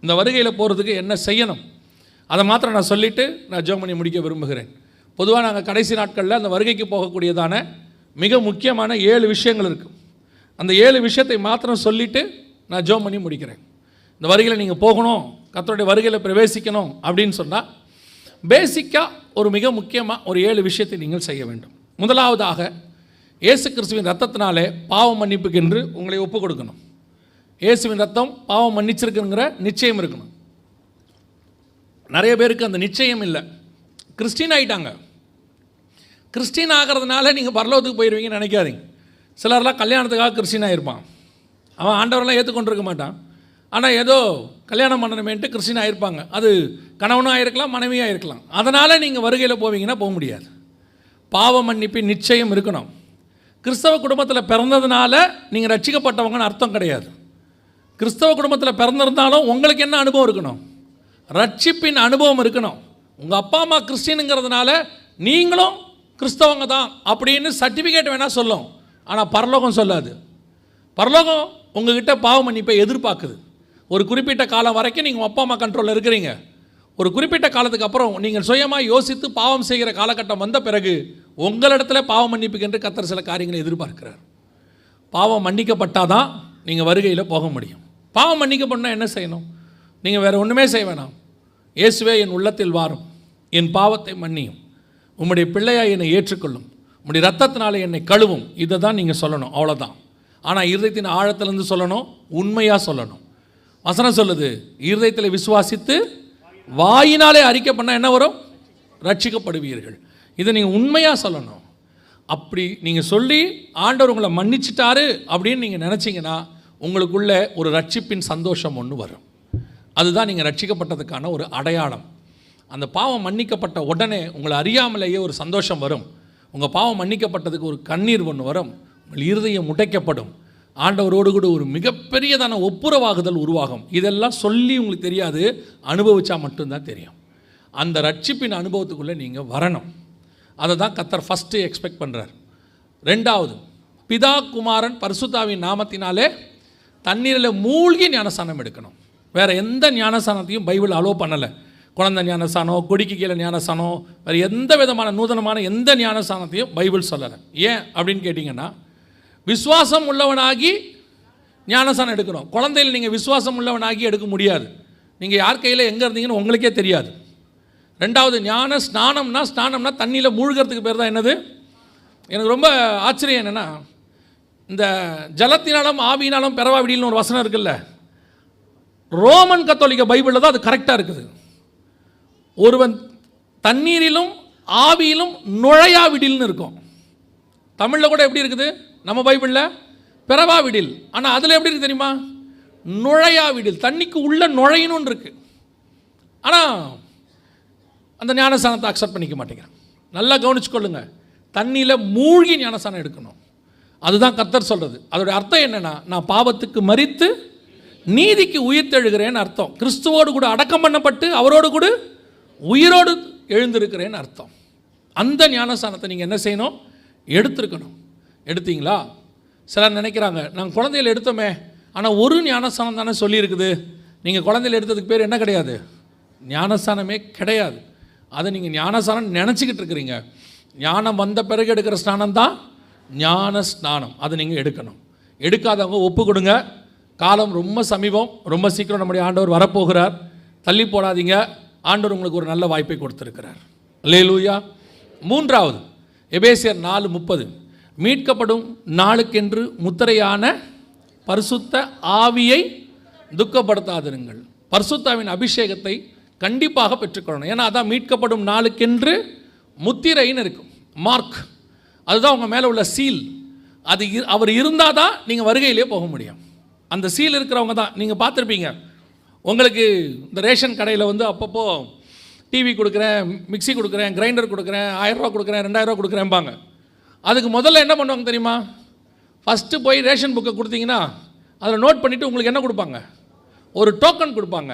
இந்த வருகையில் போகிறதுக்கு என்ன செய்யணும் அதை மாத்திரம் நான் சொல்லிவிட்டு நான் ஜெபம் பண்ணி முடிக்க விரும்புகிறேன். பொதுவாக நாங்கள் கடைசி நாட்களில் அந்த வருகைக்கு போகக்கூடியதான மிக முக்கியமான 7 விஷயங்கள் இருக்குது. அந்த 7 விஷயத்தை மாத்திரம் சொல்லிவிட்டு நான் ஜெபம் பண்ணி முடிக்கிறேன். இந்த வருகையில் நீங்கள் போகணும், கர்த்தருடைய வருகையில் பிரவேசிக்கணும் அப்படின்னு சொன்னால் பேசிக்காக ஒரு மிக முக்கியமாக ஒரு 7 விஷயத்தை நீங்கள் செய்ய வேண்டும். முதலாவதாக, இயேசு கிறிஸ்துவின் ரத்தத்தினாலே பாவம் மன்னிப்புக்கென்று உங்களை ஒப்பு கொடுக்கணும். இயேசுவின் ரத்தம் பாவம் மன்னிச்சிருக்குங்கிற நிச்சயம் இருக்கணும். நிறைய பேருக்கு அந்த நிச்சயம் இல்லை. கிறிஸ்டின் ஆகிட்டாங்க. கிறிஸ்டின் ஆகிறதுனால நீங்கள் பரலோகத்துக்கு போயிடுவீங்கன்னு நினைக்காதீங்க. சிலர்லாம் கல்யாணத்துக்காக கிறிஸ்டின் ஆகிருப்பான். அவன் ஆண்டவரெல்லாம் ஏற்றுக்கொண்டிருக்க மாட்டான். ஆனால் ஏதோ கல்யாணம் பண்ணணுமேன்ட்டு கிறிஸ்டின் ஆகிருப்பாங்க. அது கணவனும் ஆகிருக்கலாம், மனைவியாக இருக்கலாம். அதனால் நீங்கள் வருகையில் போவீங்கன்னா போக முடியாது. பாவ மன்னிப்பின் நிச்சயம் இருக்கணும். கிறிஸ்தவ குடும்பத்தில் பிறந்ததுனால நீங்கள் ரட்சிக்கப்பட்டவங்கன்னு அர்த்தம் கிடையாது. கிறிஸ்தவ குடும்பத்தில் பிறந்திருந்தாலும் உங்களுக்கு என்ன அனுபவம் இருக்கணும்? ரட்சிப்பின் அனுபவம் இருக்கணும். உங்கள் அப்பா அம்மா கிறிஸ்டினுங்கிறதுனால நீங்களும் கிறிஸ்தவங்க தான் அப்படின்னு சர்டிஃபிகேட் வேணால் சொல்லும். ஆனால் பரலோகம் சொல்லாது. பரலோகம் உங்ககிட்ட பாவ மன்னிப்பை எதிர்பார்க்குது. ஒரு குறிப்பிட்ட காலம் வரைக்கும் நீங்கள் அப்பா அம்மா கண்ட்ரோலில் இருக்கிறீங்க. ஒரு குறிப்பிட்ட காலத்துக்கு அப்புறம் நீங்கள் சுயமாக யோசித்து பாவம் செய்கிற காலகட்டம் வந்த பிறகு உங்களிடத்துல பாவம் மன்னிப்புக்கென்று கர்த்தர் சில காரியங்களை எதிர்பார்க்கிறார். பாவம் மன்னிக்கப்பட்டால் தான் நீங்கள் வருகையில் போக முடியும். பாவம் மன்னிக்கப்படனா என்ன செய்யணும்? நீங்கள் வேறு ஒன்றுமே செய்ய வேணாம். இயேசுவே என் உள்ளத்தில் வாரும், என் பாவத்தை மன்னியும், உம்முடைய பிள்ளையாக என்னை ஏற்றுக்கொள்ளும், உம்முடைய ரத்தத்தினாலே என்னை கழுவும். இதை தான் நீங்கள் சொல்லணும், அவ்வளோதான். ஆனால் இருதயத்தின் ஆழத்திலேருந்து சொல்லணும், உண்மையாக சொல்லணும். வசனம் சொல்லுது, இருதயத்தில் விசுவாசித்து வாயினாலே அறிக்கை பண்ணால் என்ன வரும்? ரட்சிக்கப்படுவீர்கள். இதை நீங்கள் உண்மையாக சொல்லணும். அப்படி நீங்கள் சொல்லி ஆண்டவர் உங்களை மன்னிச்சிட்டாரு அப்படின்னு நீங்கள் நினச்சிங்கன்னா உங்களுக்குள்ள ஒரு ரட்சிப்பின் சந்தோஷம் ஒன்று வரும். அதுதான் நீங்கள் ரட்சிக்கப்பட்டதுக்கான ஒரு அடையாளம். அந்த பாவம் மன்னிக்கப்பட்ட உடனே உங்களை அறியாமலேயே ஒரு சந்தோஷம் வரும். உங்கள் பாவம் மன்னிக்கப்பட்டதுக்கு ஒரு கண்ணீர் ஒன்று வரும். உங்கள் இருதயம் உடைக்கப்படும். ஆண்டவரோடு கூட ஒரு மிகப்பெரியதான ஒப்புரவாகுதல் உருவாகும். இதெல்லாம் சொல்லி உங்களுக்கு தெரியாது, அனுபவிச்சா மட்டும்தான் தெரியும். அந்த ரட்சிப்பின் அனுபவத்துக்குள்ளே நீங்கள் வரணும். அதை தான் கர்த்தர் ஃபஸ்ட்டு எக்ஸ்பெக்ட் பண்ணுறார். ரெண்டாவது, பிதா குமாரன் பரிசுத்தாவின் நாமத்தினாலே தண்ணீரில் மூழ்கி ஞானஸ்தானம் எடுக்கணும். வேறு எந்த ஞானஸ்தானத்தையும் பைபிள் அலோவ் பண்ணலை. குழந்தை ஞானஸ்தானம், கொடிக்கு கீழே ஞானஸ்தானம், வேறு எந்த விதமான நூதனமான எந்த ஞானஸ்தானத்தையும் பைபிள் சொல்லலை. ஏன் அப்படின்னு கேட்டிங்கன்னா, விசுவாசம் உள்ளவனாகி ஞானஸ்தானம் எடுக்கணும். குழந்தையில் நீங்கள் விசுவாசம் உள்ளவனாகி எடுக்க முடியாது. நீங்கள் யார் கையில் எங்கே இருந்தீங்கன்னு உங்களுக்கே தெரியாது. ரெண்டாவது, ஞான ஸ்நானம்னா தண்ணியில் மூழ்கிறதுக்கு பேர் தான் என்னது? எனக்கு ரொம்ப ஆச்சரியம் என்னென்னா, இந்த ஜலத்தினாலும் ஆவியினாலும் பெறவா விடியல்னு ஒரு வசனம் இருக்குல்ல, ரோமன் கத்தோலிக்க பைபிளில் தான் அது கரெக்டாக இருக்குது. ஒருவன் தண்ணீரிலும் ஆவியிலும் நுழையா விடில்னு இருக்கும். தமிழில் கூட எப்படி இருக்குது? நம்ம பைபிளில் பெறவா விடில். ஆனால் அதில் எப்படி இருக்குது தெரியுமா? நுழையா விடில். தண்ணிக்கு உள்ள நுழையணும்னு இருக்கு. ஆனால் அந்த ஞானஸ்தானத்தை அக்செப்ட் பண்ணிக்க மாட்டேங்கிறேன். நல்லா கவனிச்சுக்கொள்ளுங்க. தண்ணியில் மூழ்கி ஞானஸ்தானம் எடுக்கணும். அதுதான் கர்த்தர் சொல்கிறது. அதோடைய அர்த்தம் என்னென்னா, நான் பாவத்துக்கு மரித்து நீதிக்கு உயிர்த்தெழுகிறேன்னு அர்த்தம். கிறிஸ்துவோடு கூட அடக்கம் பண்ணப்பட்டு அவரோடு கூட உயிரோடு எழுந்திருக்கிறேன்னு அர்த்தம். அந்த ஞானஸ்தானத்தை நீங்கள் என்ன செய்யணும்? எடுத்துருக்கணும். எடுத்தீங்களா? சிலர் நினைக்கிறாங்க, நாங்கள் குழந்தையில் எடுத்தோமே, ஆனால் ஒரு ஞானஸ்தானம் தானே சொல்லியிருக்குது. நீங்கள் குழந்தையில் எடுத்ததுக்கு பேர் என்ன கிடையாது? ஞானஸ்தானமே கிடையாது. அதை நீங்கள் ஞானஸ்தானம் நினச்சிக்கிட்டு இருக்கிறீங்க. ஞானம் வந்த பிறகு எடுக்கிற ஸ்நானம் தான் ஞான ஸ்நானம். அதை நீங்கள் எடுக்கணும். எடுக்காதவங்க ஒப்பு கொடுங்க. காலம் ரொம்ப சமீபம், ரொம்ப சீக்கிரம் நம்முடைய ஆண்டவர் வரப்போகிறார். தள்ளி போடாதீங்க. ஆண்டவர் உங்களுக்கு ஒரு நல்ல வாய்ப்பை கொடுத்துருக்கிறார். அல்லேலூயா. மூன்றாவது, எபேசியர் 4:30, மீட்கப்படும் நாளுக்கென்று முத்திரையான பரிசுத்த ஆவியை துக்கப்படுத்தாதிருங்கள். பரிசுத்தாவின் அபிஷேகத்தை கண்டிப்பாக பெற்றுக்கொள்ளணும். ஏன்னா அதான் மீட்கப்படும் நாளுக்கென்று முத்திரைன்னு இருக்கும், மார்க். அதுதான் உங்கள் மேலே உள்ள சீல். அது அவர் இருந்தால் தான் நீங்கள் வருகையிலே போக முடியும். அந்த சீல் இருக்கிறவங்க தான். நீங்கள் பார்த்துருப்பீங்க, உங்களுக்கு இந்த ரேஷன் கடையில் வந்து அப்பப்போ டிவி கொடுக்குறேன், மிக்சி கொடுக்குறேன், கிரைண்டர் கொடுக்குறேன், 1000 ரூபா கொடுக்குறேன், 2000 ரூபா கொடுக்குறேன்பாங்க. அதுக்கு முதல்ல என்ன பண்ணுவாங்க தெரியுமா? ஃபஸ்ட்டு போய் ரேஷன் புக்கை கொடுத்தீங்கன்னா அதில் நோட் பண்ணிவிட்டு உங்களுக்கு என்ன கொடுப்பாங்க? ஒரு டோக்கன் கொடுப்பாங்க.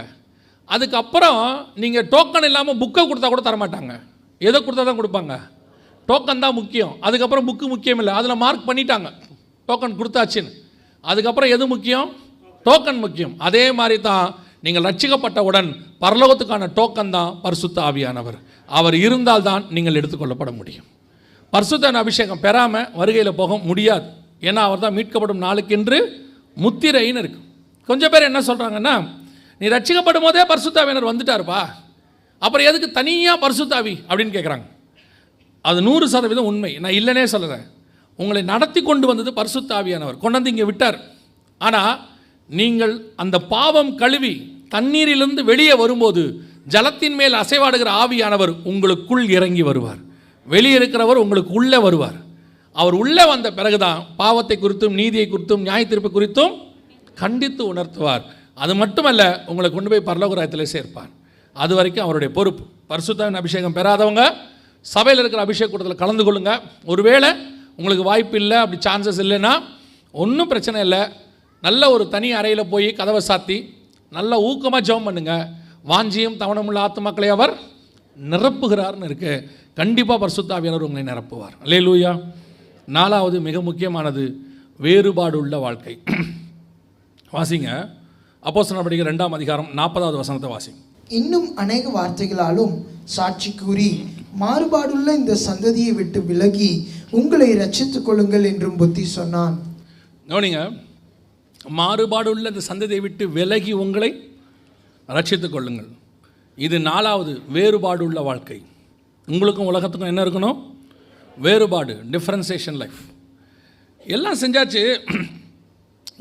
அதுக்கப்புறம் நீங்கள் டோக்கன் இல்லாமல் புக்கை கொடுத்தா கூட தரமாட்டாங்க. எதை கொடுத்தா தான் கொடுப்பாங்க? டோக்கன் தான் முக்கியம். அதுக்கப்புறம் புக்கு முக்கியம் இல்லை. அதில் மார்க் பண்ணிட்டாங்க டோக்கன் கொடுத்தாச்சுன்னு. அதுக்கப்புறம் எது முக்கியம்? டோக்கன் முக்கியம். அதே மாதிரி தான் நீங்கள் ரட்சிக்கப்பட்டவுடன் பரலோகத்துக்கான டோக்கன் தான் பரிசுத்த ஆவியானவர். அவர் இருந்தால் தான் நீங்கள் எடுத்துக்கொள்ளப்பட முடியும். பரிசுத்த அபிஷேகம் பெறாமல் வருகையில் போக முடியாது. ஏன்னா அவர் தான் மீட்கப்படும் நாளுக்கென்று முத்திரைன்னு இருக்கு. கொஞ்சம் பேர் என்ன சொல்கிறாங்கன்னா, நீ ரட்சிக்கப்படும் போதே பரிசுத்தாவியினர் வந்துட்டாருப்பா, அப்புறம் எதுக்கு தனியாக பரிசுத்தாவி அப்படின்னு கேட்குறாங்க. அது 100% உண்மை. நான் இல்லைனே சொல்கிறேன். உங்களை நடத்தி கொண்டு வந்தது பரிசுத்தாவியானவர், கொண்டு வந்து இங்கே விட்டார். ஆனால் நீங்கள் அந்த பாவம் கழுவி தண்ணீரிலிருந்து வெளியே வரும்போது ஜலத்தின் மேல் அசைவாடுகிற ஆவியானவர் உங்களுக்குள் இறங்கி வருவார். வெளியே இருக்கிறவர் உங்களுக்கு உள்ளே வருவார். அவர் உள்ளே வந்த பிறகுதான் பாவத்தை குறித்தும் நீதியை குறித்தும் நியாய தீர்ப்பு குறித்தும் கண்டித்து உணர்த்துவார். அது மட்டுமல்ல, உங்களை கொண்டு போய் பரலோக ராஜ்யத்தில் சேர்ப்பார். அது வரைக்கும் அவருடைய பொறுப்பு. பரிசுத்தாவின் அபிஷேகம் பெறாதவங்க சபையில் இருக்கிற அபிஷேக கூட்டத்தில் கலந்து கொள்ளுங்க. ஒருவேளை உங்களுக்கு வாய்ப்பு இல்லை, அப்படி சான்சஸ் இல்லைன்னா ஒன்றும் பிரச்சனை இல்லை. நல்ல ஒரு தனி அறையில் போய் கதவை சாத்தி நல்ல ஊக்கமாக ஜெபம் பண்ணுங்க. வாஞ்சியும் தவணமுள்ள ஆத்துமாக்களை அவர் நிரப்புகிறார்னு இருக்கு. கண்டிப்பாக பரிசுத்த ஆவியானவர் உங்களை நிரப்புவார். அல்லேலூயா. 4வது மிக முக்கியமானது வேறுபாடு உள்ள வாழ்க்கை. வாசிங்க, அப்போஸ்தலர் நடவடிக்கைகள் 2ஆம் அதிகாரம் 40வது வசனத்தை வாசிங்க. இன்னும் அநேக வார்த்தைகளாலும் சாட்சி கூறி மாறுபாடுள்ள இந்த சந்ததியை விட்டு விலகி உங்களை ரட்சித்துக் கொள்ளுங்கள் என்றும் புத்தி சொன்னான். கவனிங்க, மாறுபாடுள்ள இந்த சந்ததியை விட்டு விலகி உங்களை ரட்சித்துக் கொள்ளுங்கள். இது 4வது வேறுபாடு உள்ள வாழ்க்கை. உங்களுக்கும் உலகத்துக்கும் என்ன இருக்கணும்? வேறுபாடு, டிஃப்ரென்சேஷன் லைஃப். எல்லாம் செஞ்சாச்சு.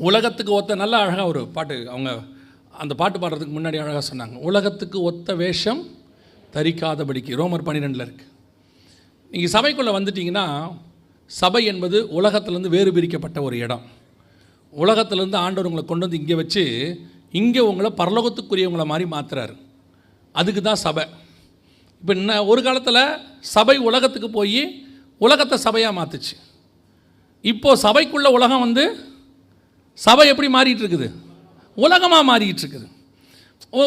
உலகத்துக்கு ஒத்த, நல்ல அழகாக ஒரு பாட்டு, அவங்க அந்த பாட்டு பாடுறதுக்கு முன்னாடி அழகாக சொன்னாங்க, உலகத்துக்கு ஒத்த வேஷம் தரிக்காதபடிக்கு. ரோமர் 12 இருக்குது. நீங்கள் சபைக்குள்ளே வந்துட்டிங்கன்னா, சபை என்பது உலகத்திலேருந்து வேறு பிரிக்கப்பட்ட ஒரு இடம். உலகத்திலேருந்து ஆண்டவர் உங்களை கொண்டு வந்து இங்கே வச்சு இங்கே உங்களை பரலோகத்துக்குரியவங்களை மாதிரி மாற்றுறாரு. அதுக்கு தான் சபை. இப்போ இன்னும் ஒரு காலத்தில் சபை உலகத்துக்கு போய் உலகத்தை சபையாக மாற்றுச்சு. இப்போது சபைக்குள்ள உலகம் வந்து சபை எப்படி மாறிட்டு இருக்குது? உலகமாக மாறிட்டு இருக்குது.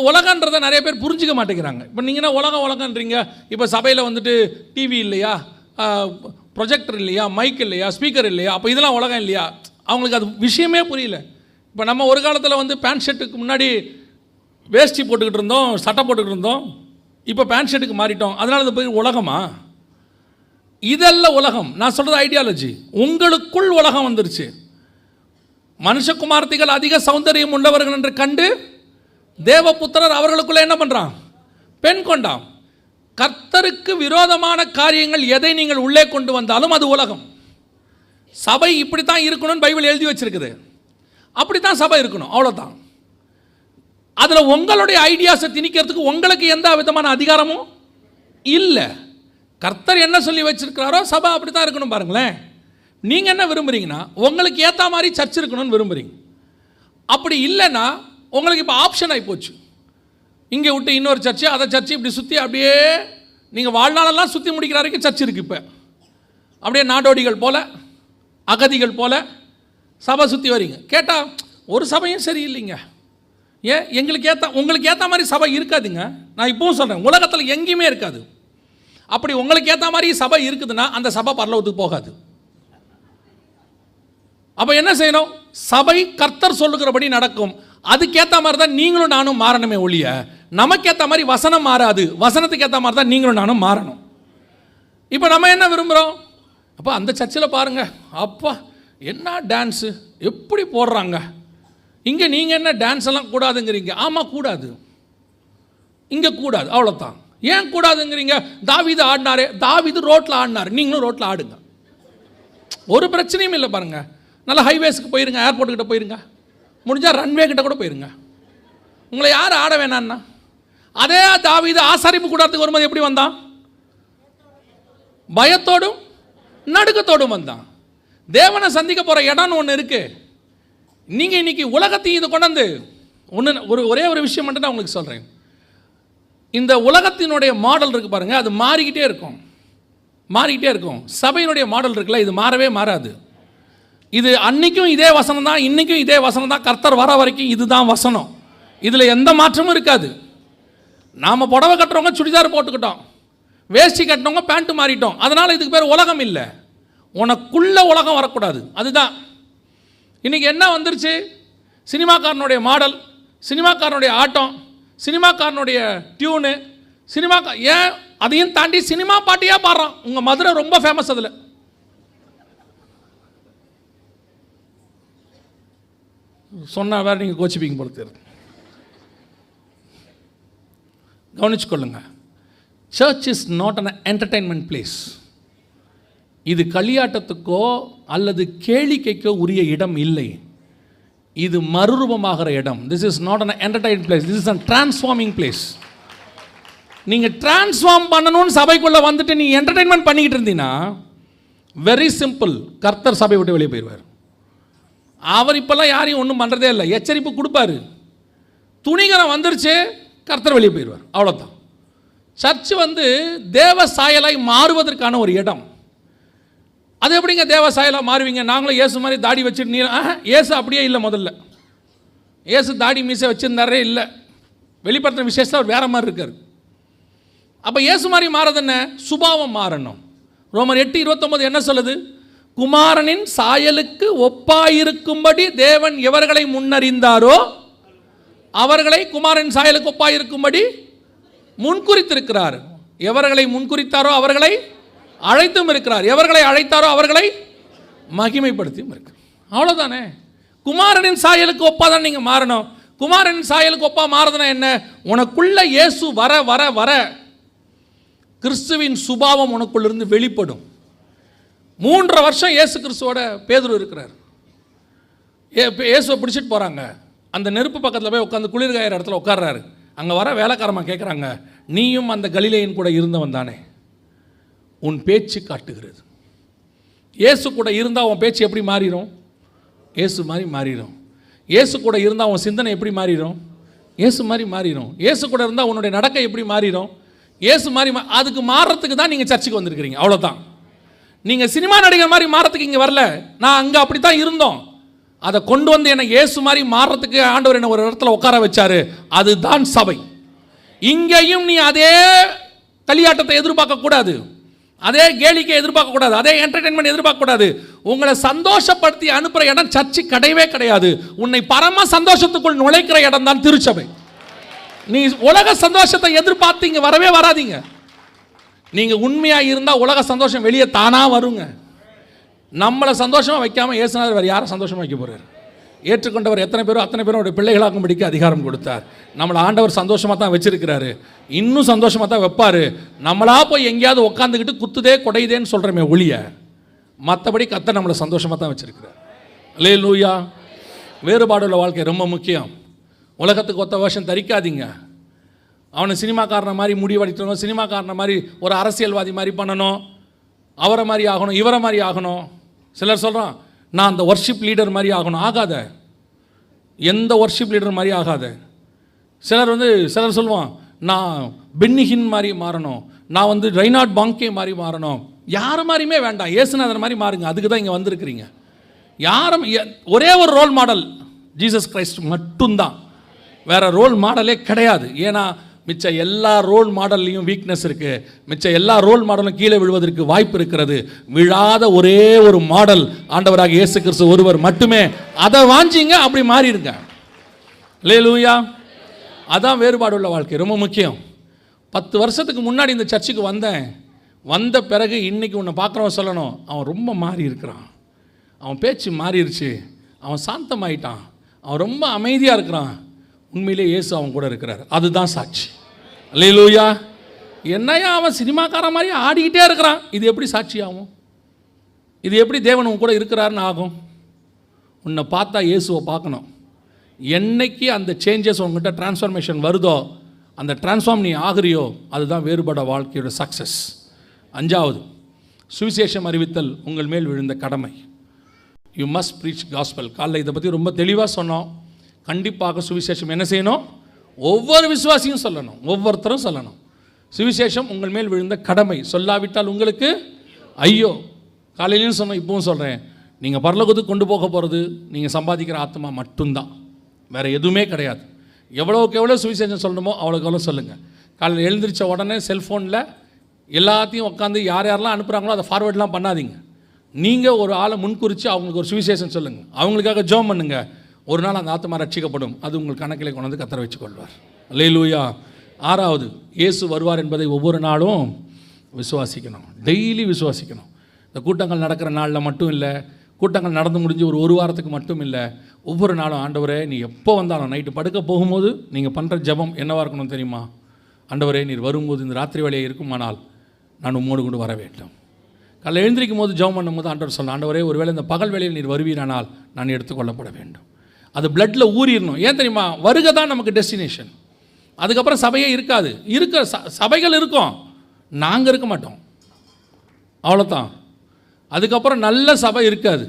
உலகன்றதை நிறைய பேர் புரிஞ்சிக்க மாட்டேங்கிறாங்க. இப்போ நீங்கன்னா உலகன்றீங்க. இப்போ சபையில் வந்துட்டு டிவி இல்லையா, ப்ரொஜெக்டர் இல்லையா, மைக் இல்லையா, ஸ்பீக்கர் இல்லையா, அப்போ இதெல்லாம் உலகம் இல்லையா? அவங்களுக்கு அது விஷயமே புரியல. இப்போ நம்ம ஒரு காலத்தில் வந்து பேண்ட் ஷர்ட்டுக்கு முன்னாடி வேஷ்டி போட்டுக்கிட்டு இருந்தோம், சட்டை போட்டுக்கிட்டு இருந்தோம். இப்போ பேண்ட் ஷர்ட்டுக்கு மாறிட்டோம். அதனால் அது போய் உலகமா? இதெல்லாம் உலகம். நான் சொல்கிறது ஐடியாலஜி. உங்களுக்குள் உலகம் வந்துருச்சு. மனுஷகுமார்த்திகள் அதிக சௌந்தரியம் உள்ளவர்கள் என்று கண்டு தேவபுத்திரர் அவர்களுக்குள்ள என்ன பண்ணுறான்? பெண் கொண்டான். கர்த்தருக்கு விரோதமான காரியங்கள் எதை நீங்கள் உள்ளே கொண்டு வந்தாலும் அது உலகம். சபை இப்படித்தான் இருக்கணும்னு பைபிள் எழுதி வச்சிருக்குது. அப்படித்தான் சபை இருக்கணும், அவ்வளோதான். அதில் உங்களுடைய ஐடியாஸை திணிக்கிறதுக்கு உங்களுக்கு எந்த விதமான அதிகாரமும் இல்லை. கர்த்தர் என்ன சொல்லி வச்சிருக்கிறாரோ சபை அப்படி தான் இருக்கணும். பாருங்களேன், நீங்கள் என்ன விரும்புகிறீங்கன்னா உங்களுக்கு ஏற்ற மாதிரி சர்ச் இருக்கணும்னு விரும்புகிறீங்க. அப்படி இல்லைன்னா உங்களுக்கு இப்போ ஆப்ஷன் ஆகி போச்சு. இங்கே விட்டு இன்னொரு சர்ச்சு, அதை சர்ச்சு இப்படி சுற்றி அப்படியே நீங்கள் வாழ்நாளெல்லாம் சுற்றி முடிக்கிற வரைக்கும் சர்ச் இருக்குது. இப்போ அப்படியே நாடோடிகள் போல், அகதிகள் போல் சபை சுற்றி வரீங்க. கேட்டால் ஒரு சபையும் சரியில்லைங்க. ஏன்? உங்களுக்கு ஏற்ற மாதிரி சபை இருக்காதுங்க. நான் இப்போவும் சொல்கிறேன், உலகத்தில் எங்கேயுமே இருக்காது. அப்படி உங்களுக்கு ஏற்ற மாதிரி சபை இருக்குதுன்னா அந்த சபை பரலோகத்துக்கு போகாது. அப்போ என்ன செய்யணும்? சபை கர்த்தர் சொல்லுகிறபடி நடக்கும். அதுக்கேற்ற மாதிரி தான் நீங்களும் நானும் மாறணுமே ஒழிய நமக்கேற்ற மாதிரி வசனம் மாறாது. வசனத்துக்கு ஏற்ற மாதிரி தான் நீங்களும் நானும் மாறணும். இப்போ நம்ம என்ன விரும்புகிறோம்? அப்போ அந்த சர்ச்சில் பாருங்கள், அப்பா என்ன டான்ஸு எப்படி போடுறாங்க. இங்கே நீங்கள் என்ன டான்ஸ் எல்லாம் கூடாதுங்கிறீங்க. ஆமாம் கூடாது, இங்கே கூடாது, அவ்வளோதான். ஏன் கூடாதுங்கிறீங்க? தாவீது ஆடினாரே, தாவீது ரோட்டில் ஆடினார், நீங்களும் ரோட்டில் ஆடுங்க, ஒரு பிரச்சனையும் இல்லை. பாருங்கள், நல்லா ஹைவேஸுக்கு போயிருங்க, ஏர்போர்ட்டுக்கிட்ட போயிருங்க, முடிஞ்சால் ரன்வே கிட்ட கூட போயிருங்க. உங்களை யார் ஆட வேணான்னா? அதே தாவீது ஆசாரிப்பு கூடாரத்துக்கு வரும்போது எப்படி வந்தான்? பயத்தோடும் நடுக்கத்தோடும் வந்தான். தேவனை சந்திக்க போகிற இடம்னு ஒன்று இருக்குது. நீங்கள் இன்றைக்கி உலகத்தையும் இது கொண்டாந்து ஒரே ஒரு விஷயம் மட்டும் நான் உங்களுக்கு சொல்கிறேன். இந்த உலகத்தினுடைய மாடல் இருக்குது பாருங்கள், அது மாறிக்கிட்டே இருக்கும். சபையினுடைய மாடல் இருக்குல்ல, இது மாறவே மாறாது. இது அன்னைக்கும் இதே வசனம் தான், இன்றைக்கும் இதே வசனம் தான். கர்த்தர் வர வரைக்கும் இதுதான் வசனம். இதில் எந்த மாற்றமும் இருக்காது. நாம் புடவை கட்டுறவங்க சுடிதார் போட்டுக்கிட்டோம், வேஷ்டி கட்டினவங்க பேண்ட்டு மாறிட்டோம். அதனால் இதுக்கு பேர் உலகம் இல்லை. உனக்குள்ள உலகம் வரக்கூடாது. அதுதான் இன்றைக்கி என்ன வந்துருச்சு? சினிமாக்காரனுடைய மாடல், சினிமாக்காரனுடைய ஆட்டம், சினிமாக்காரனுடைய டியூனு, ஏன் அதையும் தாண்டி சினிமா பாட்டியாக பாடுறான். உங்கள் மதுரை ரொம்ப ஃபேமஸ். அதில் சொன்ன வேறு நீங்கள் கோச்சிப்பீங்க போல தெரியுது. கவனிச்சுக்கொள்ளுங்க. Church is not an entertainment place. இது களியாட்டத்துக்கோ அல்லது கேளிக்கைக்கோ உரிய இடம் இல்லை. இது மறுரூபமாகிற இடம். This is not an entertainment place. This is an transforming place. நீங்கள் டிரான்ஸ்ஃபார்ம் பண்ணணும்னு சபைக்குள்ளே வந்துட்டு நீங்கள் என்டர்டெயின்மெண்ட் பண்ணிக்கிட்டு இருந்தீங்கன்னா வெரி சிம்பிள், கர்த்தர் சபை விட்டு வெளியே போயிடுவார். அவர் இப்போல்லாம் யாரையும் ஒன்றும் பண்ணுறதே இல்லை. எச்சரிப்பு கொடுப்பாரு, துணிகரம் வந்துருச்சு, கர்த்தர் வெளியே போயிடுவார். அவ்வளோதான். சர்ச்சு தேவ சாயலாய் மாறுவதற்கான ஒரு இடம். அது எப்படிங்க தேவ சாயலாக மாறுவீங்க? நாங்களும் இயேசு மாதிரி தாடி வச்சுட்டு நீ இயேசு அப்படியே இல்லை. முதல்ல இயேசு தாடி மீசை வச்சுருந்தாரே இல்லை. வெளிப்படுத்தின விசேஷத்தில் அவர் வேறு மாதிரி இருக்கார். அப்போ இயேசு மாதிரி மாறது என்ன? சுபாவம் மாறணும். ரோமர் 8:29 என்ன சொல்லுது? குமாரனின் சாயலுக்கு ஒப்பாயிருக்கும்படி தேவன் எவர்களை முன்னறிந்தாரோ அவர்களை குமாரனின் சாயலுக்கு ஒப்பாயிருக்கும்படி முன்குறித்திருக்கிறார். எவர்களை முன்குறித்தாரோ அவர்களை அழைத்தும் இருக்கிறார். எவர்களை அழைத்தாரோ அவர்களை மகிமைப்படுத்தியும் இருக்கிறார். அவ்வளோதானே. குமாரனின் சாயலுக்கு ஒப்பா தான் நீங்கள் மாறணும். குமாரனின் சாயலுக்கு ஒப்பா மாறுதுன்னா என்ன? உனக்குள்ள இயேசு வர வர வர கிறிஸ்துவின் சுபாவம் உனக்குள்ளிருந்து வெளிப்படும். 3.5 வருஷம் இயேசு கிறிஸ்துவோட பேதுரு இருக்கிறார். இயேசுவை பிடிச்சிட்டு போகிறாங்க. அந்த நெருப்பு பக்கத்தில் போய் உட்காந்து குளிர் காயிற இடத்துல உட்கார்றாரு. அங்கே வர வேலைக்காரமாக கேட்குறாங்க, நீயும் அந்த கலிலேயன் கூட இருந்தவன் தானே? உன் பேச்சு காட்டுகிறது. இயேசு கூட இருந்தால் உன் பேச்சு எப்படி மாறிடும்? இயேசு மாதிரி மாறிடும். இயேசு கூட இருந்தால் உன் சிந்தனை எப்படி மாறிடும்? இயேசு மாதிரி மாறிடும். இயேசு கூட இருந்தால் உன்னுடைய நடக்கை எப்படி மாறிடும்? இயேசு மாதிரி. அதுக்கு மாறுறதுக்கு தான் நீங்கள் சர்ச்சுக்கு வந்திருக்கிறீங்க. அவ்வளோதான். நீங்கள் சினிமா நடிகர் மாதிரி மாறத்துக்கு இங்கே வரல. நான் அங்கே அப்படி தான் இருந்தோம். அதை கொண்டு வந்து என்னை இயேசு மாதிரி மாறுறதுக்கு ஆண்டவர் என்ன ஒரு இடத்துல உட்கார வச்சாரு. அதுதான் சபை. இங்கேயும் நீ அதே களியாட்டத்தை எதிர்பார்க்கக்கூடாது, அதே கேளிக்கை எதிர்பார்க்கக்கூடாது, அதே என்டர்டெயின்மெண்ட் எதிர்பார்க்கக்கூடாது. உங்களை சந்தோஷப்படுத்தி அனுப்புகிற இடம் சர்ச்சு கிடையவே கிடையாது. உன்னை பரம சந்தோஷத்துக்குள் நுழைக்கிற இடம் தான் திருச்சபை. நீ உலக சந்தோஷத்தை எதிர்பார்த்து இங்கே வரவே வராதிங்க. நீங்கள் உண்மையாக இருந்தால் உலக சந்தோஷம் வெளியே தானாக வருங்க. நம்மளை சந்தோஷமாக வைக்காமல் இயேசுநாதர் வேறு யாரை சந்தோஷமாக வைக்க போகிறார்? ஏற்றுக்கொண்டவர் எத்தனை பேரும் அத்தனை பேரும் அவருடைய பிள்ளைகளாக்கும்படிக்கு அதிகாரம் கொடுத்தார். நம்மளை ஆண்டவர் சந்தோஷமாக தான் வச்சிருக்கிறாரு. இன்னும் சந்தோஷமாக தான் வைப்பார். நம்மளா போய் எங்கேயாவது உட்காந்துக்கிட்டு குத்துதே கொடையுதேன்னு சொல்கிறோமே ஒழிய மற்றபடி கர்த்தர் நம்மளை சந்தோஷமாக தான் வச்சிருக்கிறார். அல்லேலூயா. வேறுபாடுள்ள வாழ்க்கை ரொம்ப முக்கியம். உலகத்துக்கு ஒத்த வேஷம் தரிக்காதீங்க. அவனை சினிமாக்காரனை மாதிரி முடிவெடுக்கணும், சினிமாக்காரனை மாதிரி ஒரு அரசியல்வாதி மாதிரி பண்ணணும், அவரை மாதிரி ஆகணும், இவரை மாதிரி ஆகணும். சிலர் சொல்கிறான், நான் அந்த ஒர்ஷிப் லீடர் மாதிரி ஆகணும். ஆகாத. எந்த ஒர்ஷிப் லீடர் மாதிரி ஆகாத. சிலர் சொல்லுவான், நான் பென்னிஹின் மாதிரி மாறணும், நான் ரெய்னார்ட் பாங்கே மாதிரி மாறணும். யார் மாதிரியுமே வேண்டாம், இயேசுநாதர் மாதிரி மாறுங்க. அதுக்கு தான் இங்கே வந்திருக்கிறீங்க. யாரும் ஒரே ஒரு ரோல் மாடல் ஜீசஸ் கிரைஸ்ட் மட்டும்தான். வேறு ரோல் மாடலே கிடையாது. ஏன்னா மிச்ச எல்லா ரோல் மாடல்லையும் வீக்னஸ் இருக்குது. மிச்ச எல்லா ரோல் மாடலும் கீழே விழுவதற்கு வாய்ப்பு இருக்கிறது. விழாத ஒரே ஒரு மாடல் ஆண்டவராக இயேசு கிறிஸ்து ஒருவர் மட்டுமே. அதை வாஞ்சிங்க, அப்படி மாறிடுங்க. அல்லேலூயா. அதான் வேறுபாடு உள்ள வாழ்க்கை ரொம்ப முக்கியம். 10 வருஷத்துக்கு முன்னாடி இந்த சர்ச்சுக்கு வந்த பிறகு இன்னைக்கு உன்னை பார்க்குறவன் சொல்லணும், அவன் ரொம்ப மாறி இருக்கிறான், அவன் பேச்சு மாறிடுச்சு, அவன் சாந்தமாயிட்டான், அவன் ரொம்ப அமைதியாக இருக்கிறான். உண்மையிலே இயேசு அவன் கூட இருக்கிறார். அதுதான் சாட்சி. அல்லேலூயா. என்னையா அவன் சினிமாக்கார மாதிரி ஆடிக்கிட்டே இருக்கிறான், இது எப்படி சாட்சி ஆகும்? இது எப்படி தேவன் உன் கூட இருக்கிறாருன்னு ஆகும்? உன்னை பார்த்தா இயேசுவை பார்க்கணும். என்னைக்கு அந்த சேஞ்சஸ் உங்ககிட்ட டிரான்ஸ்ஃபர்மேஷன் வருதோ, அந்த டிரான்ஸ்ஃபார்ம் நீ ஆகிறியோ, அதுதான் வேறுபட வாழ்க்கையோட சக்ஸஸ். 5வது, சுவிசேஷம் அறிவித்தல் உங்கள் மேல் விழுந்த கடமை. You must preach gospel. காலைல இதை பற்றி ரொம்ப தெளிவாக சொன்னோம். கண்டிப்பாக சுவிசேஷம் என்ன செய்யணும்? ஒவ்வொரு விசுவாசியும் சொல்லணும், ஒவ்வொருத்தரும் சொல்லணும். சுவிசேஷம் உங்கள் மேல் விழுந்த கடமை. சொல்லாவிட்டால் உங்களுக்கு ஐயோ. காலையிலையும் சொன்னோம், இப்பவும் சொல்கிறேன், நீங்கள் பரலோகத்துக்கு கொண்டு போக போகிறது நீங்கள் சம்பாதிக்கிற ஆத்மா மட்டும்தான், வேறு எதுவுமே கிடையாது. எவ்வளோக்கு எவ்வளோ சுவிசேஷம் சொல்லணுமோ அவ்வளோக்கு எவ்வளோ சொல்லுங்கள். காலையில் எழுந்திரிச்ச உடனே செல்ஃபோனில் எல்லாத்தையும் உட்காந்து யார் யாரெல்லாம் அனுப்புகிறாங்களோ அதை ஃபார்வேர்ட்லாம் பண்ணாதீங்க. நீங்கள் ஒரு ஆளை முன்குறித்து அவங்களுக்கு ஒரு சுவிசேஷம் சொல்லுங்கள், அவங்களுக்காக ஜெபம் பண்ணுங்கள். ஒரு நாள் அந்த ஆத்மா ரட்சிக்கப்படும். அது உங்கள் கணக்கிலே கொண்டு வந்து கத்தரை வச்சு கொள்வார். அல்லேலூயா. 6வது, இயேசு வருவார் என்பதை ஒவ்வொரு நாளும் விசுவாசிக்கணும். டெய்லி விசுவாசிக்கணும். இந்த கூட்டங்கள் நடக்கிற நாளில் மட்டும் இல்லை, கூட்டங்கள் நடந்து முடிஞ்சு ஒரு வாரத்துக்கு மட்டும் இல்லை, ஒவ்வொரு நாளும் ஆண்டவரே நீ எப்போ வந்தாலும் நைட்டு படுக்க போகும்போது நீங்கள் பண்ணுற ஜெபம் என்னவாக இருக்கணும் தெரியுமா? ஆண்டவரே நீர் வரும்போது இந்த ராத்திரி வேலையை இருக்குமானால் நான் உம்மோடு கொண்டு வர வேண்டும். காலையில் எழுந்திரிக்கும் போது ஜெபம் பண்ணும்போது ஆண்டவர் சொன்ன, ஆண்டவரே ஒருவேளை இந்த பகல் வேளையில் நீர் வருவீரானால் நான் எடுத்துக்கொள்ளப்பட வேண்டும். அது பிளட்டில் ஊறிடணும். ஏன் தெரியுமா? வருகை தான் நமக்கு டெஸ்டினேஷன். அதுக்கப்புறம் சபையே இருக்காது. சபைகள் இருக்கும், நாங்கள் இருக்க மாட்டோம், அவ்வளோதான். அதுக்கப்புறம் நல்ல சபை இருக்காது.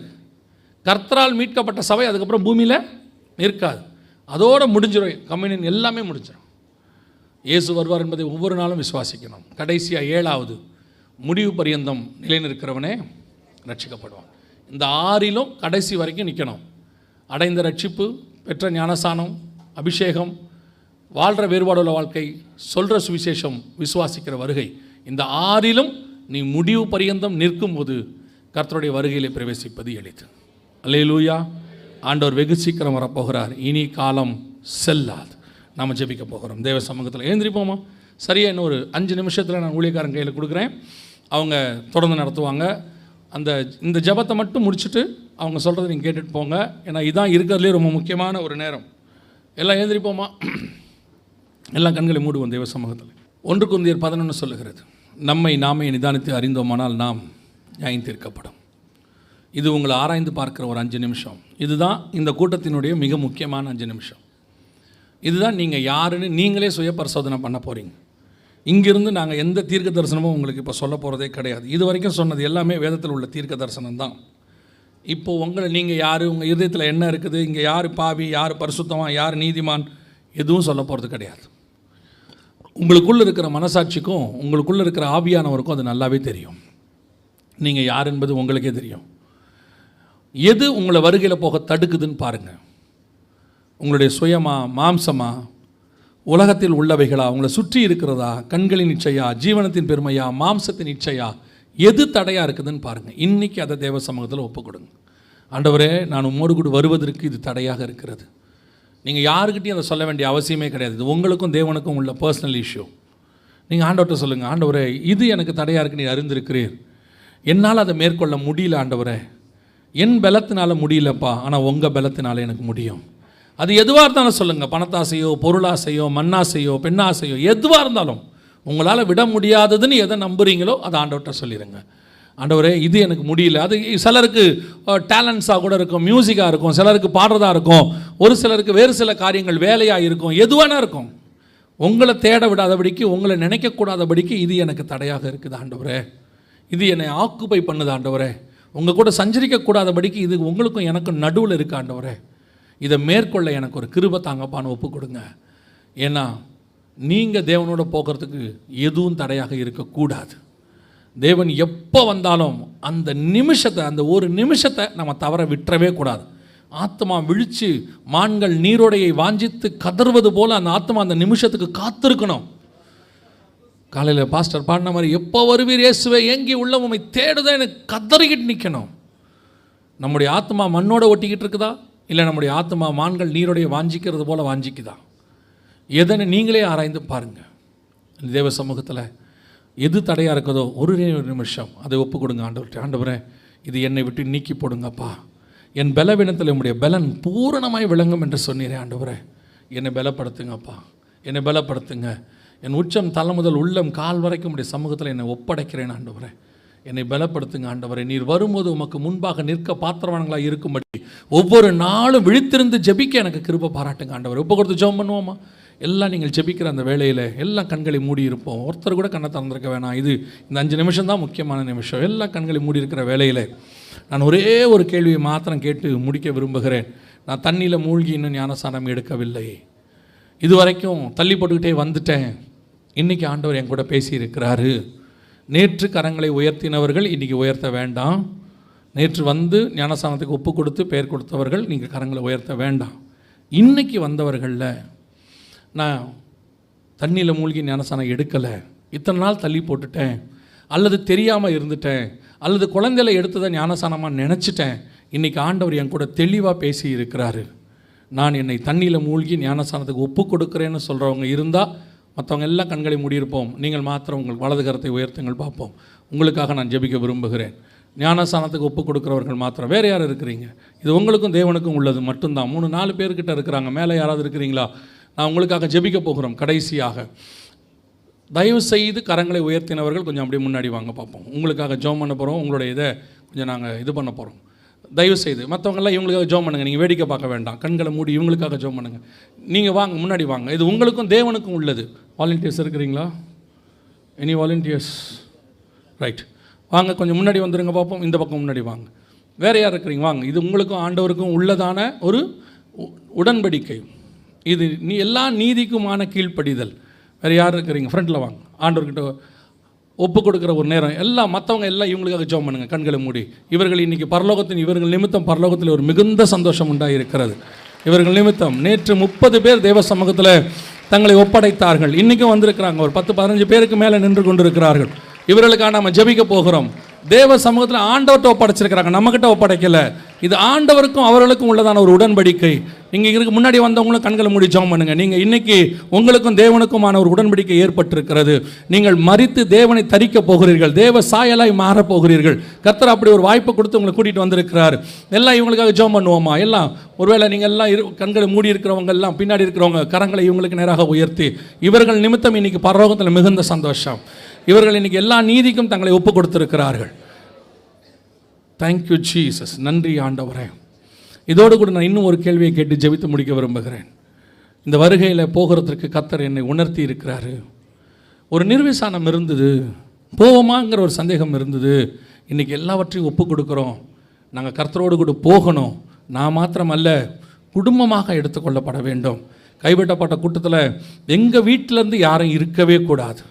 கர்த்தரால் மீட்கப்பட்ட சபை அதுக்கப்புறம் பூமியில் இருக்காது. அதோடு முடிஞ்சிடும், கம்யூனியன் எல்லாமே முடிஞ்சிடும். இயேசு வருவார் என்பதை ஒவ்வொரு நாளும் விசுவாசிக்கணும். கடைசியாக 7வது, முடிவு பரியந்தம் நிலை நிற்கிறவனே ரட்சிக்கப்படுவான். இந்த 6லும் கடைசி வரைக்கும் நிற்கணும். அடைந்த ரட்சிப்பு, பெற்ற ஞானசானம், அபிஷேகம், வாழ்கிற வேறுபாடுள்ள வாழ்க்கை, சொல்கிற சுவிசேஷம், விசுவாசிக்கிற வருகை, இந்த 6லும் நீ முடிவு பரியந்தம் நிற்கும்போது கர்த்தருடைய வருகையிலே பிரவேசிப்பது எளிது. அல்லேலூயா. ஆண்டவர் வெகு சீக்கிரம் வரப்போகிறார். இனி காலம் செல்லாது. நாம் ஜெபிக்க போகிறோம். தேவ சமூகத்தில் எழுந்திரிப்போமா? சரியாக இன்னும் ஒரு 5 நிமிஷத்தில் நான் ஊழியக்காரன் கையில் கொடுக்குறேன். அவங்க தொடர்ந்து நடத்துவாங்க. இந்த ஜெபத்தை மட்டும் முடிச்சுட்டு அவங்க சொல்கிறத நீங்கள் கேட்டுட்டு போங்க. ஏன்னா இதான் இருக்கிறதுலே ரொம்ப முக்கியமான ஒரு நேரம். எல்லாம் எழுந்திரிப்போமா? எல்லாம் கண்களை மூடுவோம் தேவ சமூகத்தில். 1 கொரிந்தியர் 11 சொல்லுகிறது, நம்மை நாமே நிதானித்து அறிந்தோமானால் நாம் நியாயம் தீர்க்கப்படும். இது உங்களை ஆராய்ந்து பார்க்குற ஒரு 5 நிமிஷம். இதுதான் இந்த கூட்டத்தினுடைய மிக முக்கியமான 5 நிமிஷம். இதுதான் நீங்கள் யாருன்னு நீங்களே சுய பரிசோதனை பண்ண போகிறீங்க. இங்கிருந்து நாங்கள் எந்த தீர்க்க தரிசனமும் உங்களுக்கு இப்போ சொல்ல போகிறதே கிடையாது. இது வரைக்கும் சொன்னது எல்லாமே வேதத்தில் உள்ள தீர்க்க தரிசனம் தான். இப்போது உங்களை நீங்கள் யார், உங்கள் இதயத்தில் என்ன இருக்குது, இங்கே யார் பாவி, யார் பரிசுத்தமாக, யார் நீதிமான், எதுவும் சொல்ல போகிறது கிடையாது. உங்களுக்குள்ளே இருக்கிற மனசாட்சிக்கும் உங்களுக்குள்ளே இருக்கிற ஆவியானவருக்கும் அது நல்லாவே தெரியும். நீங்கள் யார் என்பது உங்களுக்கே தெரியும். எது உங்களை வருகையில் போக தடுக்குதுன்னு பாருங்கள். உங்களுடைய சுயமா, மாம்சமா, உலகத்தில் உள்ளவைகளா, உங்களை சுற்றி இருக்கிறதா, கண்களின் இச்சையா, ஜீவனத்தின் பெருமையா, மாம்சத்தின் இச்சையா, எது தடையாக இருக்குதுன்னு பாருங்கள். இன்றைக்கி அதை தேவ சமூகத்தில் ஒப்புக் கொடுங்க. ஆண்டவரே நான் உம்மோடு கூட வருவதற்கு இது தடையாக இருக்கிறது. நீங்கள் யாருக்கிட்டையும் அதை சொல்ல வேண்டிய அவசியமே கிடையாது. இது உங்களுக்கும் தேவனுக்கும் உள்ள பர்சனல் இஷ்யூ. நீங்கள் ஆண்டவர்கிட்ட சொல்லுங்கள், ஆண்டவரே இது எனக்கு தடையாக இருக்கு, நீ அறிந்திருக்கிறீர், என்னால் அதை மேற்கொள்ள முடியல ஆண்டவரே, என் பலத்தினால முடியலப்பா, ஆனால் உங்கள் பலத்தினால எனக்கு முடியும். அது எதுவாக இருந்தாலும் சொல்லுங்கள். பணத்தாசையோ, பொருளாசையோ, மண்ணாசையோ, பெண்ணாசையோ, எதுவாக இருந்தாலும் உங்களால் விட முடியாததுன்னு எதை நம்புறீங்களோ அதை ஆண்டவர்கிட்ட சொல்லிடுங்க. ஆண்டவரே இது எனக்கு முடியல. அது சிலருக்கு டேலண்ட்ஸாக கூட இருக்கும், மியூசிக்காக இருக்கும், சிலருக்கு பாடுறதா இருக்கும், ஒரு சிலருக்கு வேறு சில காரியங்கள் வேலையாக இருக்கும், எதுவானா இருக்கும். உங்களை தேட விடாதபடிக்கு, உங்களை நினைக்கக்கூடாதபடிக்கு இது எனக்கு தடையாக இருக்குது ஆண்டவரே, இது என்னை ஆக்குப்பை பண்ணுது ஆண்டவரே, உங்கள் கூட சஞ்சரிக்கக்கூடாதபடிக்கு இது உங்களுக்கும் எனக்கும் நடுவில் இருக்குது ஆண்டவரே, இதை மேற்கொள்ள எனக்கு ஒரு கிருபை தாங்கப்பான்னு ஒப்பு கொடுங்க. ஏன்னா நீங்கள் தேவனோட போகிறதுக்கு எதுவும் தடையாக இருக்கக்கூடாது. தேவன் எப்போ வந்தாலும் அந்த நிமிஷத்தை, அந்த ஒரு நிமிஷத்தை நம்ம தவற விட்டுறவே கூடாது. ஆத்மா விழித்து மான்கள் நீரோடையை வாஞ்சித்து கதறுவது போல் அந்த ஆத்மா அந்த நிமிஷத்துக்கு காத்திருக்கணும். காலையில் பாஸ்டர் பாடின மாதிரி, எப்போ வருவீர் இயேசுவே, ஏங்கி உள்ள உம்மை தேடுதான் எனக்கு கதறிக்கிட்டு நிற்கணும். நம்முடைய ஆத்மா மண்ணோட ஒட்டிக்கிட்டு இருக்குதா, இல்லை நம்முடைய ஆத்மா மான்கள் நீரோடைய வாஞ்சிக்கிறது போல் வாஞ்சிக்குதா? எதனை நீங்களே ஆராய்ந்து பாருங்கள். தேவ சமூகத்தில் எது தடையாக இருக்குதோ ஒரு நிமிஷம் அதை ஒப்பு கொடுங்க ஆண்டவர்கிட்ட. ஆண்டவரே இது என்னை விட்டு நீக்கி போடுங்கப்பா, என் பலவீனத்தில் என்னுடைய பலன் பூரணமாய் விளங்கும் என்று சொன்னீரே ஆண்டவரே, என்னை பலப்படுத்துங்கப்பா, என்னை பலப்படுத்துங்க. என் உச்சம் தலை முதல் உள்ளம் கால் வரைக்கும் உடைய சமூகத்தில் என்னை ஒப்படைக்கிறேன் ஆண்டவரே, என்னை பலப்படுத்துங்க ஆண்டவரே. நீர் வரும்போது உமக்கு முன்பாக நிற்க பாத்திரவான்களாக இருக்கும்படி ஒவ்வொரு நாளும் விழித்திருந்து ஜெபிக்க எனக்கு கிருபை பாராட்டுங்க ஆண்டவரே. ஒப்பு கொடுத்து ஜெபம் பண்ணுவோமா? எல்லாம் நீங்கள் ஜெபிக்கிற அந்த வேளையில் எல்லாம் கண்களை மூடி இருப்போம். ஒருத்தர் கூட கண்ணை திறந்திருக்க வேணாம். இந்த 5 நிமிஷம் தான் முக்கியமான நிமிஷம். எல்லாம் கண்களை மூடி இருக்கிற வேளையில் நான் ஒரே ஒரு கேள்வியை மாத்திரம் கேட்டு முடிக்க விரும்புகிறேன். நான் தண்ணியில் மூழ்கி இன்னும் ஞானஸ்நானம் எடுக்கவில்லை, இதுவரைக்கும் தள்ளி போட்டுக்கிட்டே வந்துட்டேன். இன்றைக்கி ஆண்டவர் என் கூட பேசியிருக்கிறாரு. நேற்று கரங்களை உயர்த்தினவர்கள் இன்றைக்கி உயர்த்த வேண்டாம். நேற்று வந்து ஞானஸ்நானத்துக்கு ஒப்பு கொடுத்து பெயர் கொடுத்தவர்கள் நீங்கள் கரங்களை உயர்த்த வேண்டாம். இன்றைக்கி வந்தவர்களில் நான் தண்ணியில் மூழ்கி ஞானஸ்நானம் எடுக்கலை, இத்தனை நாள் தள்ளி போட்டுட்டேன், அல்லது தெரியாமல் இருந்துட்டேன், அல்லது குழந்தையில எடுத்ததை ஞானஸ்நானமாக நினச்சிட்டேன், இன்றைக்கி ஆண்டவர் என் கூட தெளிவாக பேசி இருக்கிறாரு. நான் என்னை தண்ணியில் மூழ்கி ஞானஸ்நானத்துக்கு ஒப்பு கொடுக்குறேன்னு சொல்கிறவங்க இருந்தால் மற்றவங்க எல்லாம் கண்களை மூடியிருப்போம். நீங்கள் மாத்திரம் உங்கள் வலது கரத்தை உயர்த்துங்கள் பார்ப்போம். உங்களுக்காக நான் ஜெபிக்க விரும்புகிறேன். ஞானஸ்நானத்துக்கு ஒப்பு கொடுக்குறவர்கள் மாத்திரம். வேறு யார் இருக்கிறீங்க? இது உங்களுக்கும் தேவனுக்கும் உள்ளது மட்டும்தான். 3-4 பேர்கிட்ட இருக்கிறாங்க. மேலே யாராவது இருக்கிறீங்களா? நான் உங்களுக்காக ஜெபிக்க போகிறோம். கடைசியாக தயவு செய்து கரங்களை உயர்த்தினவர்கள் கொஞ்சம் அப்படியே முன்னாடி வாங்க பார்ப்போம். உங்களுக்காக ஜெபம் பண்ண போகிறோம். உங்களுடைய இதை கொஞ்சம் நாங்கள் இது பண்ண போகிறோம். தயவு செய்து மற்றவங்கெல்லாம் இவங்களுக்காக ஜெபம் பண்ணுங்கள். நீங்கள் வேடிக்கை பார்க்க வேண்டாம். கண்களை மூடி இவங்களுக்காக ஜெபம் பண்ணுங்கள். நீங்கள் வாங்க, முன்னாடி வாங்க. இது உங்களுக்கும் தேவனுக்கும் உள்ளது. வாலண்டியர்ஸ் இருக்கிறீங்களா? Any volunteers? ரைட், வாங்க கொஞ்சம் முன்னாடி வந்துடுங்க பார்ப்போம். இந்த பக்கம் முன்னாடி வாங்க. வேறு யார் இருக்கிறீங்க? வாங்க. இது உங்களுக்கும் ஆண்டவருக்கும் உள்ளதான ஒரு உடன்படிக்கை. இது எல்லா நீதிக்குமான கீழ்ப்படிதல். வேறு யார் இருக்கிறீங்க? ஃப்ரண்ட்டில் வாங்க. ஆண்டவர்கிட்ட ஒப்பு கொடுக்குற ஒரு நேரம். எல்லாம் மற்றவங்க எல்லாம் இவங்களுக்காக ஜெபம் பண்ணுங்கள். கண்களை மூடி. இவர்கள் இன்றைக்கி இவர்கள் நிமித்தம் பரலோகத்தில் ஒரு மிகுந்த சந்தோஷம் உண்டாயிருக்கிறது. இவர்கள் நிமித்தம் நேற்று 30 பேர் தேவ சமூகத்தில் தங்களை ஒப்படைத்தார்கள். இன்றைக்கும் வந்திருக்கிறாங்க. ஒரு 10-15 பேருக்கு மேலே நின்று கொண்டிருக்கிறார்கள். இவர்களுக்காக நம்ம ஜெபிக்க போகிறோம். தேவ சமூகத்தில் ஆண்டவர்கிட்ட ஒப்படைச்சிருக்கிறாங்க, நம்மக்கிட்ட ஒப்படைக்கலை. இது ஆண்டவருக்கும் அவர்களுக்கும் உள்ளதான ஒரு உடன்படிக்கை. இங்கே இதுக்கு முன்னாடி வந்தவங்களும் கண்களை மூடி ஜெபம் பண்ணுங்க. நீங்கள் இன்னைக்கு உங்களுக்கும் தேவனுக்குமான ஒரு உடன்படிக்கை ஏற்பட்டிருக்கிறது. நீங்கள் மரித்து தேவனை தரிக்க போகிறீர்கள். தேவ சாயலாய் மாறப் போகிறீர்கள். கர்த்தர் அப்படி ஒரு வாய்ப்பை கொடுத்து உங்களை கூட்டிகிட்டு வந்திருக்கிறார். எல்லாம் இவங்களுக்காக ஜெபம் பண்ணுவோமா? எல்லாம் ஒருவேளை நீங்கள் எல்லாம் கண்களை மூடி இருக்கிறவங்க எல்லாம் பின்னாடி இருக்கிறவங்க கரங்களை இவங்களுக்கு நேராக உயர்த்தி, இவர்கள் நிமித்தம் இன்னைக்கு பரலோகத்தில் மிகுந்த சந்தோஷம். இவர்கள் இன்னைக்கு எல்லா நீதிக்கும் தங்களை ஒப்பு கொடுத்திருக்கிறார்கள். Thank you Jesus. நன்றி ஆண்டவரே. இதோடு கூட நான் இன்னும் ஒரு கேள்வியை கேட்டு ஜெபித்து முடிக்க விரும்புகிறேன். இந்த வருகையில் போகிறதுக்கு கர்த்தர் என்னை உணர்த்தி இருக்கிறாரு. ஒரு நிர்விசானம் இருந்தது, போவோமாங்கிற ஒரு சந்தேகம் இருந்தது. இன்றைக்கி எல்லாவற்றையும் ஒப்பு கொடுக்குறோம். நாங்கள் கர்த்தரோடு கூட போகணும். நான் மாத்திரமல்ல, குடும்பமாக எடுத்துக்கொள்ளப்பட வேண்டும். கைவிட்டப்பட்ட கூட்டத்தில் எங்கள் வீட்டிலேருந்து யாரும் இருக்கவே கூடாது.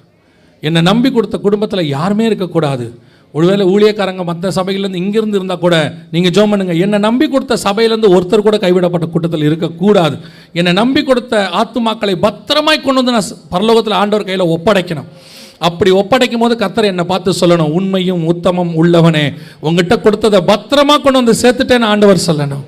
என்னை நம்பி கொடுத்த குடும்பத்தில் யாருமே இருக்கக்கூடாது. ஒருவேளை ஊழியக்காரங்க மற்ற சபையிலேருந்து இங்கேருந்து இருந்தால் கூட நீங்கள் ஜெபம் பண்ணுங்க. என்னை நம்பி கொடுத்த சபையிலேருந்து ஒருத்தர் கூட கைவிடப்பட்ட கூட்டத்தில் இருக்கக்கூடாது. என்னை நம்பி கொடுத்த ஆத்துமாக்களை பத்திரமாய் கொண்டு வந்து நான் பரலோகத்தில் ஆண்டவர் கையில் ஒப்படைக்கணும். அப்படி ஒப்படைக்கும் போது கர்த்தர் என்னை பார்த்து சொல்லணும், உண்மையும் உத்தமம் உள்ளவனே, உங்ககிட்ட கொடுத்ததை பத்திரமா கொண்டு வந்து சேர்த்துட்டேன்னு ஆண்டவர் சொல்லணும்.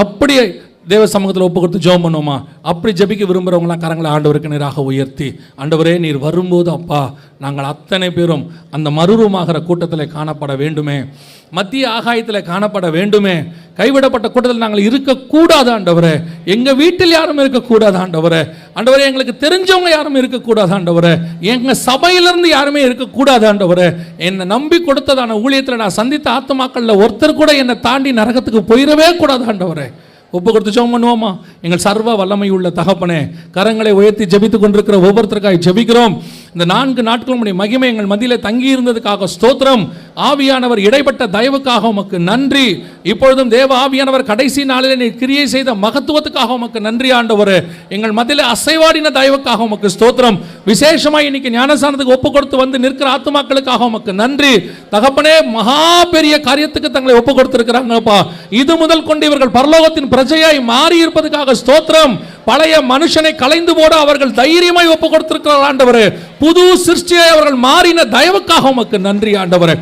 அப்படியே தேவ சமூகத்தில் ஒப்பு கொடுத்து ஜெபம் பண்ணுவோமா? அப்படி ஜெபிக்க விரும்புகிறவங்களாம் கரங்களை ஆண்டவருக்கு நேராக உயர்த்தி, ஆண்டவரே நீர் வரும்போது அப்பா நாங்கள் அத்தனை பேரும் அந்த மறுரூபமாகிற கூட்டத்தில் காணப்பட வேண்டுமே, மத்திய ஆகாயத்தில் காணப்பட வேண்டுமே. கைவிடப்பட்ட கூட்டத்தில் நாங்கள் இருக்கக்கூடாது ஆண்டவரே. எங்கள் வீட்டில் யாரும் இருக்கக்கூடாது ஆண்டவரே. ஆண்டவரே எங்களுக்கு தெரிஞ்சவங்க யாரும் இருக்கக்கூடாது ஆண்டவரே. எங்கள் சபையிலிருந்து யாருமே இருக்கக்கூடாது ஆண்டவரே. என்னை நம்பி கொடுத்ததான ஊழியத்தில் நான் சந்தித்த ஆத்துமாக்களில் ஒருத்தர் கூட என்னை தாண்டி நரகத்துக்கு போயிடவே கூடாது ஆண்டவரே. ஒப்பு கொடுத்து ஜெபம் பண்ணுவோமா? எங்கள் சர்வ வல்லமை உள்ள தகப்பனே, கரங்களை உயர்த்தி ஜெபித்து கொண்டிருக்கிற ஒவ்வொருத்தருக்காக ஜெபிக்கிறோம். இந்த 4 நாட்களும் உடைய மகிமை எங்கள் மத்தியில் தங்கி இருந்ததுக்காக ஸ்தோத்திரம். ஆவியானவர் இடைப்பட்ட தயவுக்காக உமக்கு நன்றி. இப்பொழுதும் தேவ ஆவியானவர் கடைசி நாளிலே நீர் கிரியை செய்த மகத்துவத்துக்காக உமக்கு நன்றி ஆண்டவரே. எங்கள் மத்தியில் அசைவாடின தயவுக்காக உமக்கு ஸ்தோத்திரம். விசேஷமாய் இன்னைக்கு ஞானஸ்நானத்துக்கு ஒப்பு கொடுத்து வந்து நிற்கிற ஆத்துமாக்களுக்காக உமக்கு நன்றி தகப்பனே. மகா பெரிய காரியத்துக்கு தங்களை ஒப்பு கொடுத்திருக்கிறாங்கப்பா. இது முதல் கொண்டு இவர்கள் பரலோகத்தின் பிரஜையாய் மாறி இருப்பதற்காக ஸ்தோத்திரம். பழைய மனுஷனை கலைந்து போட அவர்கள் தைரியமாய் ஒப்பு கொடுத்திருக்கிறார் ஆண்டவரே. புது சிருஷ்டியாய் அவர்கள் மாறின தயவுக்காக உமக்கு நன்றி ஆண்டவரே.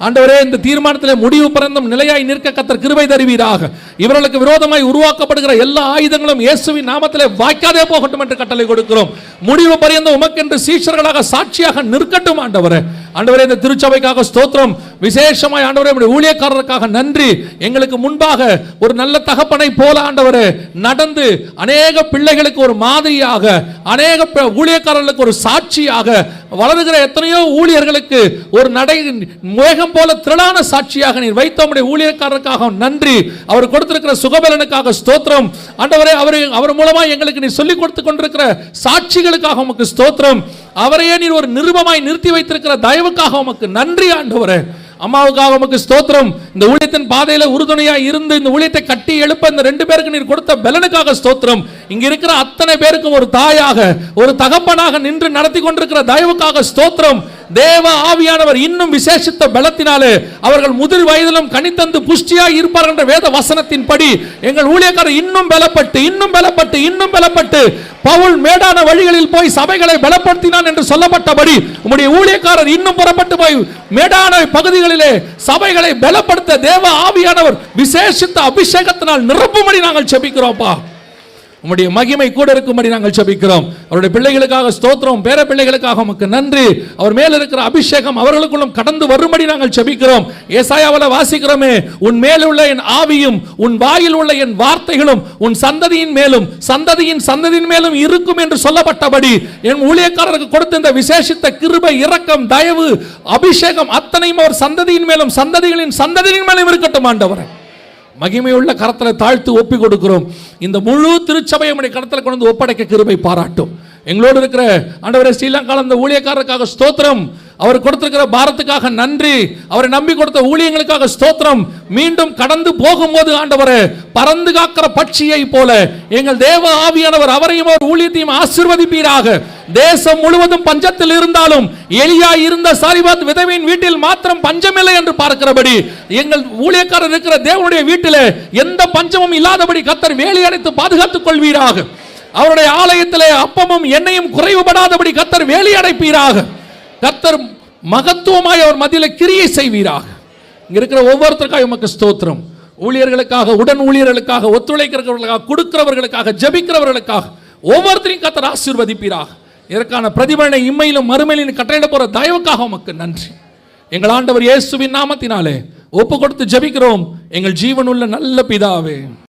ஆண்டவரே, இந்த தீர்மானத்தில் முடிவு பிறந்தும் நிலையாய் நிற்க கர்த்தர் கிருபை தருவீராக. இவர்களுக்கு விரோதமாய் உருவாக்கப்படுகிற எல்லா ஆயுதங்களும் இயேசுவின் நாமத்திலே வாய்க்காதே போகட்டும் என்று கட்டளை கொடுக்கிறோம். முடிவு பரியந்தம் உமக்கென்று சீஷர்களாக சாட்சியாக நிற்கட்டும் ஆண்டவரே. ஆண்டவரே, இந்த திருச்சபைக்காக ஸ்தோத்திரம். விசேஷமாய் ஆண்டவரே உம்முடைய ஊழியக்காரருக்காக நன்றி. எங்களுக்கு முன்பாக ஒரு நல்ல தகப்பனை போல ஆண்டவரே நடந்து அநேக பிள்ளைகளுக்கு ஒரு மாதிரியாக, அநேக ஊழியக்காரர்களுக்கு ஒரு சாட்சியாக, வளருகிற எத்தனையோ ஊழியர்களுக்கு ஒரு நடை மேகம் போல திரளான சாட்சியாக நீர் வைத்த உம்முடைய ஊழியக்காரருக்காக நன்றி. அவர் கொடுத்திருக்கிற சுகபலனுக்காக ஸ்தோத்திரம் ஆண்டவரே. அவர் மூலமா எங்களுக்கு நீர் சொல்லிக் கொடுத்து கொண்டிருக்கிற சாட்சிகளுக்காக உமக்கு ஸ்தோத்திரம். அவரையே நீர் ஒரு நிருபமாய் நிறுத்தி வைத்திருக்கிற தயவுக்காக உமக்கு நன்றி ஆண்டவரே. அம்மாவுக்காக உமக்கு ஸ்தோத்திரம். இந்த ஊழியத்தின் பாதையில உறுதுணையா இருந்து இந்த ஊழியத்தை கட்டி எழுப்ப இந்த 2 பேருக்கு நீர் கொடுத்த பலனுக்காக ஸ்தோத்திரம். இங்க இருக்கிற அத்தனை பேருக்கும் ஒரு தாயாக, ஒரு தகப்பனாக நின்று நடத்தி கொண்டிருக்கிற தயவுக்காக ஸ்தோத்திரம். தேவ ஆவியானவர் இன்னும் விசேஷித்த பலத்தினாலே அவர்கள் முதிர் வயதிலும் கனித்தந்து புஷ்டியாய் இருப்பார்கள் என்ற வேத வசனத்தின் படி எங்கள் ஊழியக்காரர் இன்னும் பலப்பட்டு இன்னும் பலப்பட்டு இன்னும் பலப்பட்டு பவுல் மேடான வழிகளில் போய் சபைகளை பலப்படுத்தினான் என்று சொல்லப்பட்டபடி உம்முடைய ஊழியக்காரர் இன்னும் புறப்பட்டு போய் மேடான பகுதிகளிலே சபைகளை பலப்படுத்த தேவ ஆவியானவர் விசேஷித்த அபிஷேகத்தினால் நிரப்பும்படி நாங்கள் ஜெபிக்கிறோம்ப்பா. உம்முடைய மகிமை கூட இருக்கும்படி நாங்கள் ஜெபிக்கிறோம். அவருடைய பிள்ளைகளுக்காக ஸ்தோத்திரம், பேர பிள்ளைகளுக்காக உமக்கு நன்றி. அவர் மேல் இருக்கிற அபிஷேகம் அவர்களுக்குள்ளும் கடந்து வரும்படி நாங்கள் ஜெபிக்கிறோம். ஏசாயாவில் வாசிக்கிறோமே, உன் மேல் உள்ள என் ஆவியும் உன் வாயில் உள்ள என் வார்த்தைகளும் உன் சந்ததியின் மேலும் சந்ததியின் மேலும் இருக்கும் என்று சொல்லப்பட்டபடி என் ஊழியக்காரருக்கு கொடுத்த இந்த விசேஷித்த கிருபை, இரக்கம், தயவு, அபிஷேகம் அத்தனையும் அவர் சந்ததியின் மேலும் சந்ததியின் மேலும் இருக்கட்டும் ஆண்டவரே. மகிமையுள்ள கரத்தில் தாழ்த்து ஒப்பி கொடுக்கிறோம். இந்த முழு திருச்சபையை உடைய கரத்தில் கொண்டு வந்து ஒப்படைக்க கிருபை பாராட்டும். எங்களோடு இருக்கிற ஆண்டவரே ஸ்ரீலங்காவில் அந்த ஊழியக்காரருக்காக ஸ்தோத்திரம், அவர் கொடுத்திருக்கிற பாரத்துக்காக நன்றி, அவரை நம்பி கொடுத்த ஊழியங்களுக்காக ஸ்தோத்திரம். மீண்டும் கடந்து போகும்போது ஆண்டவரே, பறந்து காக்கிற பட்சியை போல எங்கள் தேவ ஆவியானவர் அவரையும் அவர் ஊழியத்தையும் ஆசீர்வதிப்பீராக. தேசம் முழுவதும் பஞ்சத்தில் இருந்தாலும் எலியா இருந்த சாரிபாத் விதவையின் வீட்டில் மாத்திரம் பஞ்சமில்லை என்று பார்க்கிறபடி எங்கள் ஊழியக்காரர் இருக்கிற தேவனுடைய வீட்டில் எந்த பஞ்சமும் இல்லாதபடி கர்த்தர் வேலி அடைத்து பாதுகாத்துக் கொள்வீராக. அவருடைய ஆலயத்திலே அப்பமும் எண்ணெயும் குறைவுபடாதபடி கர்த்தர் வேலி அடைப்பீராக. கர்த்தர் மகத்துவமாய் அவர் மத்தியிலே கிரியை செய்வீராக. இங்க இருக்கிற ஒவ்வொருத்தருக்காக உமக்கு ஸ்தோத்திரம். ஊழியர்களுக்காக, உடன் ஊழியர்களுக்காக, ஒத்துழைக்கிறவர்களுக்காக, கொடுக்கிறவர்களுக்காக, ஜெபிக்கிறவர்களுக்காக ஒவ்வொருத்தரையும் கர்த்தர் ஆசீர்வதிப்பீராக. இதற்கான பிரதிபலனை இம்மையிலும் மறுமையிலும் கட்டளையிட போற தயவுக்காக உமக்கு நன்றி. எங்கள் ஆண்டவர் இயேசுவின் நாமத்தினாலே ஒப்பு கொடுத்து ஜெபிக்கிறோம் எங்கள் ஜீவனுள்ள நல்ல பிதாவே.